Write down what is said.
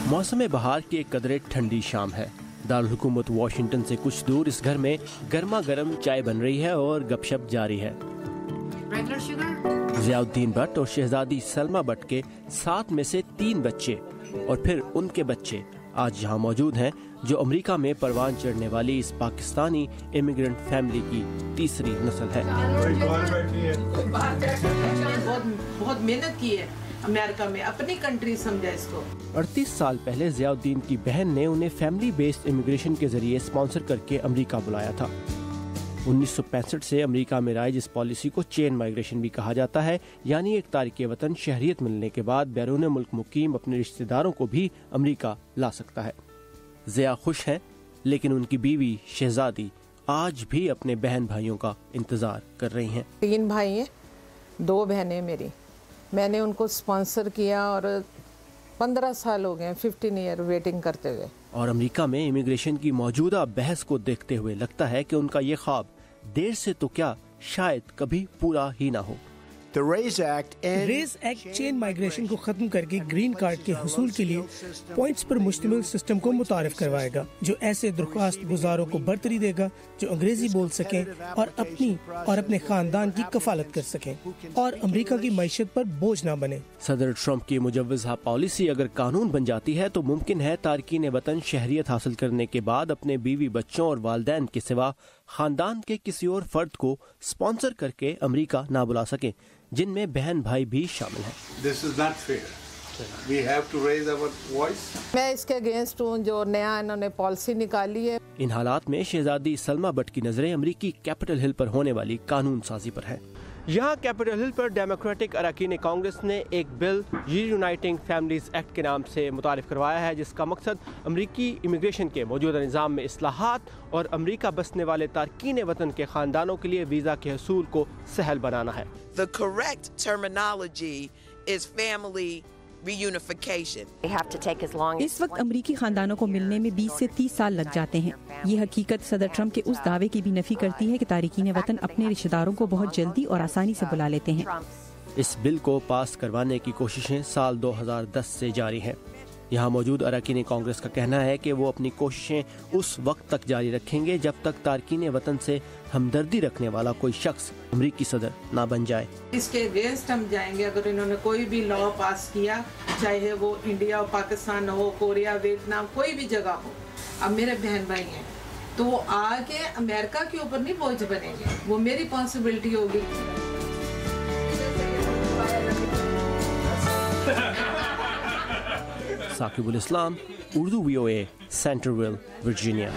मौसम बहार की एक कदरे ठंडी शाम है। दारुल-हुकूमत वाशिंगटन से कुछ दूर इस घर में गर्मा गर्म चाय बन रही है और गपशप जारी है। ज़ियाउद्दीन भट्ट और शहजादी सलमा भट्ट के 7 में से 3 बच्चे और फिर उनके बच्चे आज यहाँ मौजूद हैं, जो अमेरिका में परवान चढ़ने वाली इस पाकिस्तानी इमिग्रेंट फैमिली की तीसरी नस्ल है। बहुत मेहनत की है अमेरिका में, अपनी कंट्री समझा इसको। 38 साल पहले ज़ियाउद्दीन की बहन ने उन्हें फैमिली बेस्ड इमिग्रेशन के जरिए स्पॉन्सर करके अमेरिका बुलाया था। 1965 से अमेरिका में राइज इस पॉलिसी को चेन माइग्रेशन भी कहा जाता है, यानी एक तारिके वतन शहरियत मिलने के बाद बैरून मुल्क मुकीम अपने रिश्तेदारों को भी अमेरिका ला सकता है। ज़िया खुश हैं, लेकिन उनकी बीवी शहजादी आज भी अपने बहन भाइयों का इंतजार कर रही हैं। 3 भाई हैं, 2 बहनें मेरी। मैंने उनको स्पॉन्सर किया और 15 साल हो गए, 15 ईयर वेटिंग करते हुए। और अमेरिका में इमिग्रेशन की मौजूदा बहस को देखते हुए लगता है कि उनका ये ख्वाब देर से तो क्या शायद कभी पूरा ही ना हो। रेज एक्ट चेन माइग्रेशन को खत्म करके ग्रीन कार्ड के हुसूल के लिए पॉइंट्स पर मुश्तमिल सिस्टम को मुतारिफ करवाएगा, जो ऐसे दरख्वास्त गुजारों को बरतरी देगा जो अंग्रेजी बोल सकें और अपनी और अपने खानदान की कफालत कर सकें और अमेरिका की मईशत पर बोझ ना बने। सदर ट्रंप की मुजव्वज़ा पॉलिसी अगर कानून बन जाती है तो मुमकिन है तारकीन वतन शहरियत हासिल करने के बाद अपने बीवी बच्चों और वालिदैन के सिवा खानदान के किसी और फर्द को स्पॉन्सर करके अमेरिका ना बुला सके, जिनमें बहन भाई भी शामिल हैं। This is not fair. We have to raise our voice. मैं इसके अगेंस्ट हूँ जो नया इन्होंने पॉलिसी निकाली है। इन हालात में शहजादी सलमा भट्ट की नजरें अमेरिकी कैपिटल हिल पर होने वाली कानून साजी पर है। यहाँ कैपिटल हिल पर डेमोक्रेटिक अरकान कांग्रेस ने एक बिल रीयूनाइटिंग फैमिलीज एक्ट के नाम से मुतारिफ करवाया है, जिसका मकसद अमेरिकी इमिग्रेशन के मौजूदा निज़ाम में इस्लाहात और अमेरिका बसने वाले तारकीन वतन के खानदानों के लिए वीज़ा के हसूल को सहल बनाना है। The correct terminology is family reunification. इस वक्त अमरीकी खानदानों को मिलने में 20 से 30 साल लग जाते हैं। ये हकीकत सदर ट्रंप के उस दावे की भी नफी करती है कि तारिकीन वतन अपने रिश्तेदारों को बहुत जल्दी और आसानी से बुला लेते हैं। इस बिल को पास करवाने की कोशिशें साल 2010 से जारी हैं। यहाँ मौजूद अरकान कांग्रेस का कहना है कि वो अपनी कोशिशें उस वक्त तक जारी रखेंगे जब तक तारकीन वतन से हमदर्दी रखने वाला कोई शख्स अमरीकी सदर ना बन जाए। इसके अगेंस्ट हम जाएंगे अगर इन्होंने कोई भी लॉ पास किया, चाहे वो इंडिया और पाकिस्तान हो, कोरिया, वियतनाम, कोई भी जगह हो। अब मेरे बहन भाई हैं तो वो आके अमेरिका के ऊपर नहीं बोझ बनेंगे, वो मेरी रिस्पांसिबिलिटी होगी। साकिबुल इस्लाम, उर्दू VOA, सेंट्रलविल, वर्जीनिया।